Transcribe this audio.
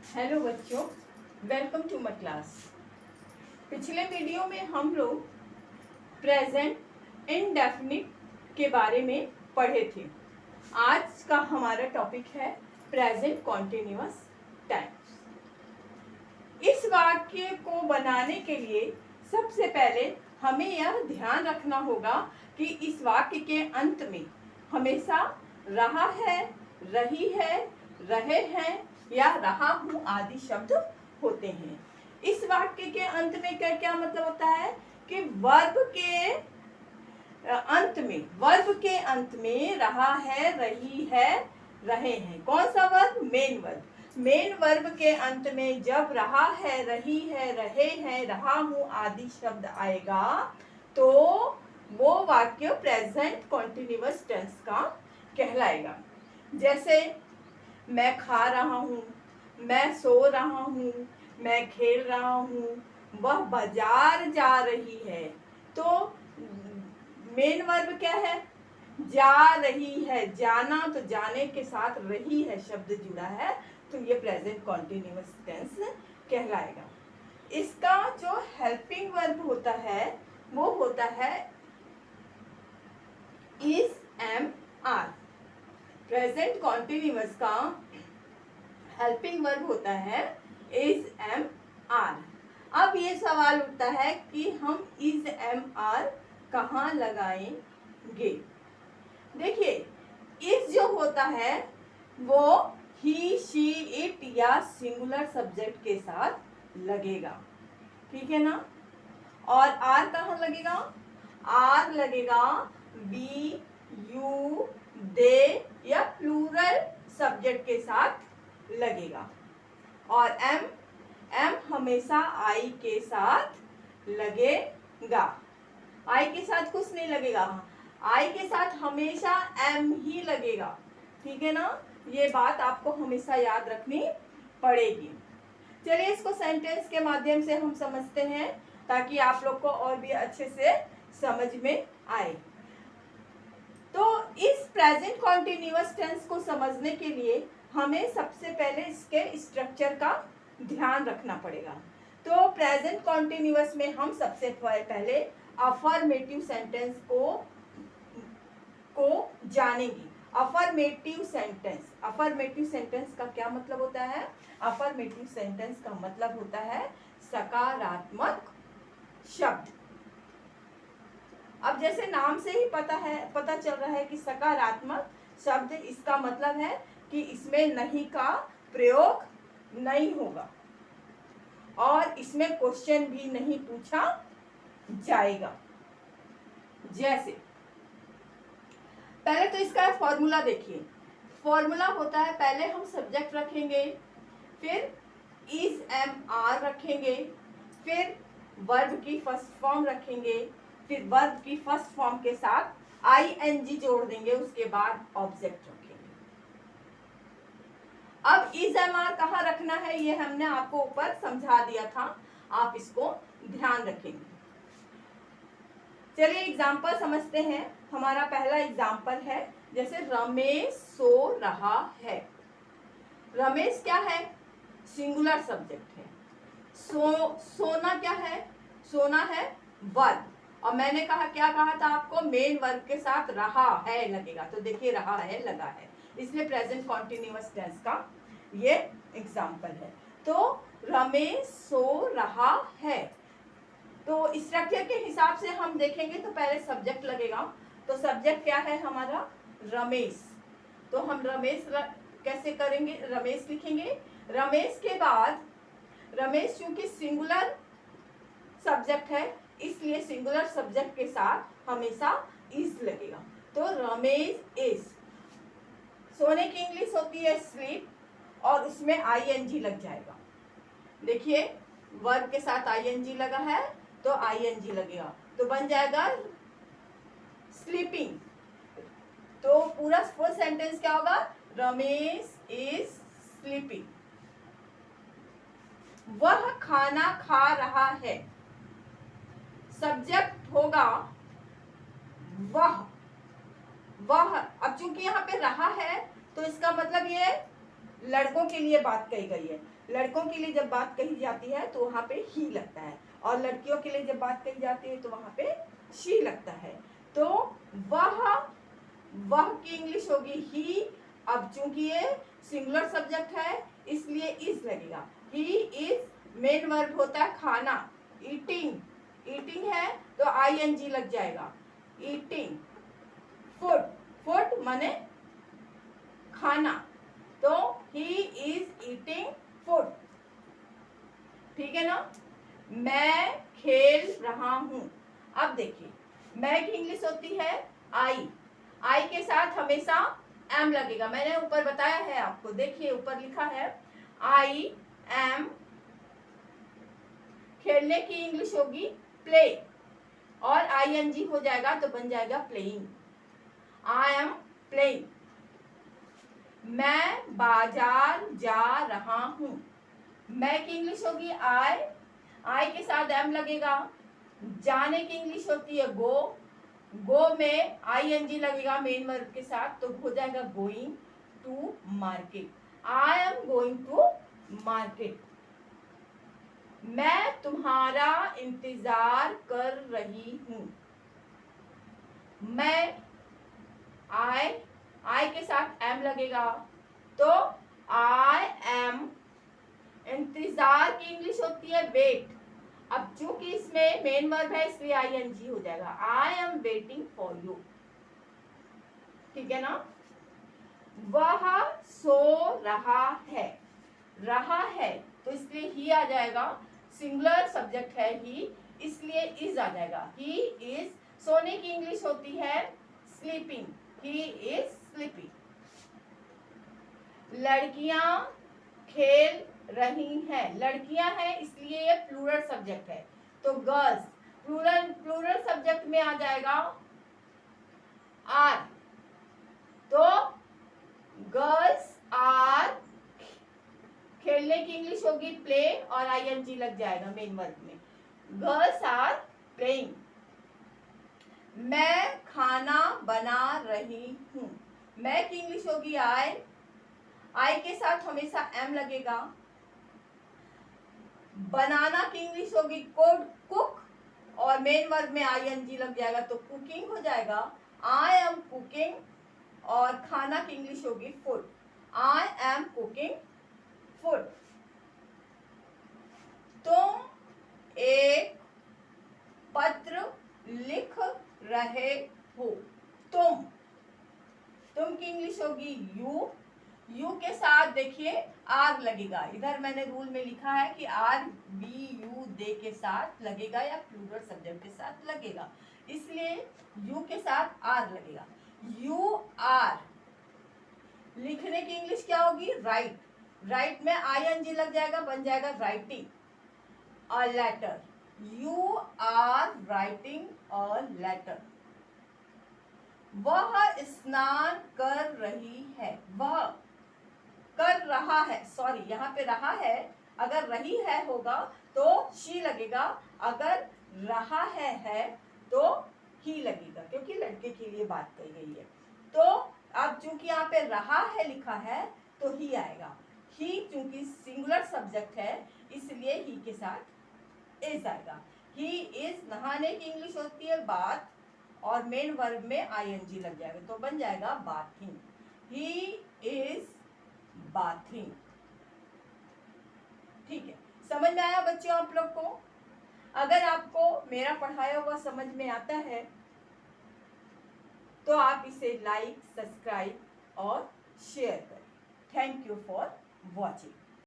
Hello बच्चों, welcome to my class. पिछले video में हम लोग प्रेजेंट इंडेफिनिट के बारे में पढ़े थे। आज का हमारा टॉपिक है प्रेजेंट कॉन्टिन्यूअस टाइम्स। इस वाक्य को बनाने के लिए सबसे पहले हमें यह ध्यान रखना होगा कि इस वाक्य के अंत में हमेशा रहा है, रही है, रहे हैं या रहा हूं आदि शब्द होते हैं। इस वाक्य के अंत में क्या क्या मतलब होता है कि वर्ब के अंत में रहा है, रही है, रहे हैं। कौन सा verb? Main verb. Main verb के अंत में जब रहा है, रही है, रहे हैं, रहा हूं आदि शब्द आएगा तो वो वाक्य प्रेजेंट कॉन्टिन्यूअस टेंस का कहलाएगा। जैसे मैं खा रहा हूँ, मैं सो रहा हूँ, मैं खेल रहा हूँ, वह बाजार जा रही है। तो मेन वर्ब क्या है? जा रही है। जाना, तो जाने के साथ रही है शब्द जुड़ा है, तो ये प्रेजेंट कॉन्टिन्यूअस टेंस कहलाएगा। इसका जो हेल्पिंग वर्ब होता है वो होता है is am are. Present continuous का हेल्पिंग वर्ब होता है इज एम आर। अब ये सवाल उठता है कि हम इज एम आर कहाँ लगाएंगे। देखिए, इज जो होता है वो ही, शी, इट या सिंगुलर सब्जेक्ट के साथ लगेगा, ठीक है ना। और आर कहाँ लगेगा? आर लगेगा वी, यू, दे या प्लूरल सब्जेक्ट के साथ लगेगा। और एम हमेशा आई के साथ लगेगा। आई के साथ कुछ नहीं लगेगा, आई के साथ हमेशा एम ही लगेगा, ठीक है ना। ये बात आपको हमेशा याद रखनी पड़ेगी। चलिए इसको सेंटेंस के माध्यम से हम समझते हैं ताकि आप लोग को और भी अच्छे से समझ में आए। तो इस प्रेजेंट कॉन्टिन्यूअस टेंस को समझने के लिए हमें सबसे पहले इसके स्ट्रक्चर का ध्यान रखना पड़ेगा। तो प्रेजेंट कॉन्टिन्यूअस में हम सबसे पहले अफर्मेटिव सेंटेंस को जानेंगे। अफर्मेटिव सेंटेंस का क्या मतलब होता है? अफर्मेटिव सेंटेंस का मतलब होता है सकारात्मक शब्द। अब जैसे नाम से ही पता चल रहा है कि सकारात्मक शब्द, इसका मतलब है कि इसमें नहीं का प्रयोग नहीं होगा और इसमें क्वेश्चन भी नहीं पूछा जाएगा। जैसे पहले तो इसका फॉर्मूला देखिए। फॉर्मूला होता है, पहले हम सब्जेक्ट रखेंगे, फिर इज एम आर रखेंगे, फिर वर्ब की फर्स्ट फॉर्म रखेंगे, फिर वर्ब की फर्स्ट फॉर्म के साथ आईएनजी जोड़ देंगे, उसके बाद ऑब्जेक्ट रखेंगे। अब इज एम आर कहाँ रखना है ये हमने आपको ऊपर समझा दिया था, आप इसको ध्यान रखेंगे। चलिए एग्जाम्पल समझते हैं। हमारा पहला एग्जाम्पल है, जैसे रमेश सो रहा है। रमेश क्या है? सिंगुलर सब्जेक्ट है। सोना क्या है? सोना है वर्ब। और मैंने क्या कहा था आपको? मेन वर्ब के साथ रहा है लगेगा। तो देखिए रहा है लगा है, इसलिए प्रेजेंट कॉन्टिन्यूअस टेंस का ये एग्जाम्पल है। तो रमेश सो रहा है। तो स्ट्रक्चर के हिसाब से हम देखेंगे तो पहले सब्जेक्ट लगेगा। तो सब्जेक्ट क्या है हमारा? रमेश। तो हम रमेश कैसे करेंगे? रमेश लिखेंगे। रमेश के बाद, रमेश चूंकि सिंगुलर सब्जेक्ट है इसलिए सिंगुलर सब्जेक्ट के साथ हमेशा इज लगेगा। तो रमेश इज। सोने की इंग्लिश होती है स्लीप और उसमें आईएनजी लग जाएगा। देखिए वर्ब के साथ आईएनजी लगा है तो आईएनजी लगेगा, तो बन जाएगा स्लीपिंग। तो पूरा फुल सेंटेंस क्या होगा? Ramesh is sleeping. वह खाना खा रहा है। सब्जेक्ट होगा वह। अब चूंकि यहाँ पे रहा है तो इसका मतलब ये लड़कों के लिए बात कही गई है। लड़कों के लिए जब बात कही जाती है तो वहां पे ही लगता है, और लड़कियों के लिए जब बात कही जाती है तो वहां पे शी लगता है। तो वह की इंग्लिश होगी ही। अब चूंकि ये सिंगुलर सब्जेक्ट है इसलिए इज लगेगा। ही इज मेन वर्ब होता है खाना, ईटिंग, ईटिंग है तो आईएनजी लग जाएगा, ईटिंग। फूड, फूड माने खाना, तो ही इज ईटिंग फूड। ठीक है ना। मैं खेल रहा हूं। अब देखिए मैं की इंग्लिश होती है आई, आई के साथ हमेशा एम लगेगा। मैंने ऊपर बताया है आपको, देखिए ऊपर लिखा है आई एम। खेलने की इंग्लिश होगी प्ले, और आईएनजी हो जाएगा तो बन जाएगा प्लेइंग, आई एम प्लेइंग। मैं बाजार जा रहा हूं। मैं की इंग्लिश होगी आई, आई के साथ एम लगेगा। जाने की इंग्लिश होती है गो, गो में आईएनजी लगेगा मेन वर्ब के साथ तो हो जाएगा going to market, I am going to market. मैं तुम्हारा इंतजार कर रही हूं। मैं आई के साथ एम लगेगा तो आई एम। इंतजार की इंग्लिश होती है वेट। अब चूंकि इसमें मेन वर्ब है इसलिए आईएनजी हो जाएगा, I am waiting for you. ठीक है ना। वह सो रहा है तो इसलिए ही आ जाएगा, सिंगुलर सब्जेक्ट है ही इसलिए इज आ जाएगा। He is. सोने की इंग्लिश होती है स्लीपिंग, ही इज स्लीपिंग। लड़कियां खेल रही हैं, लड़कियां हैं इसलिए ये प्लूरल सब्जेक्ट है तो गर्ल्स, प्लूरल सब्जेक्ट में आ जाएगा आर, तो गर्ल्स आर। खेलने की इंग्लिश होगी प्ले और आईएनजी लग जाएगा मेन वर्ब में, गर्ल्स आर प्लेइंग। मैं खाना बना रही हूं। मैं की इंग्लिश होगी आई, आई के साथ हमेशा एम लगेगा। बनाना की इंग्लिश होगी कुक, और मेन वर्ब में आईएनजी लग जाएगा तो कुकिंग हो जाएगा, आई एम कुकिंग। और खाना की इंग्लिश होगी food, I am cooking food. तुम एक पत्र लिख रहे हो। तुम की इंग्लिश होगी यू, यू के साथ देखिए आर लगेगा। इधर मैंने रूल में लिखा है कि आर बी यू दे के साथ लगेगा या प्लूरल सब्जेक्ट के साथ लगेगा, इसलिए यू के साथ आर लगेगा। You are. लिखने की इंग्लिश क्या होगी राइट, राइट में आईएनजी लग जाएगा बन जाएगा writing a letter, you are writing a letter. वह स्नान कर रही है, वह कर रहा है, सॉरी यहाँ पे रहा है, अगर रही है होगा तो शी लगेगा, अगर रहा है तो ही लगेगा क्योंकि लड़के के लिए बात कही गई है। तो अब चूंकि यहाँ पे रहा है लिखा है तो ही आएगा। ही चूंकि सिंगुलर सब्जेक्ट है इसलिए ही के साथ इज आएगा। He is. नहाने की इंग्लिश होती है बाथ, और मेन वर्ब में आईएनजी लग जाएगा तो बन जाएगा बाथिंग, ही इज बाथिंग। ठीक है, समझ में आया बच्चों आप लोग को? अगर आपको मेरा पढ़ाया हुआ समझ में आता है तो आप इसे लाइक, सब्सक्राइब और शेयर करें। Thank you for watching.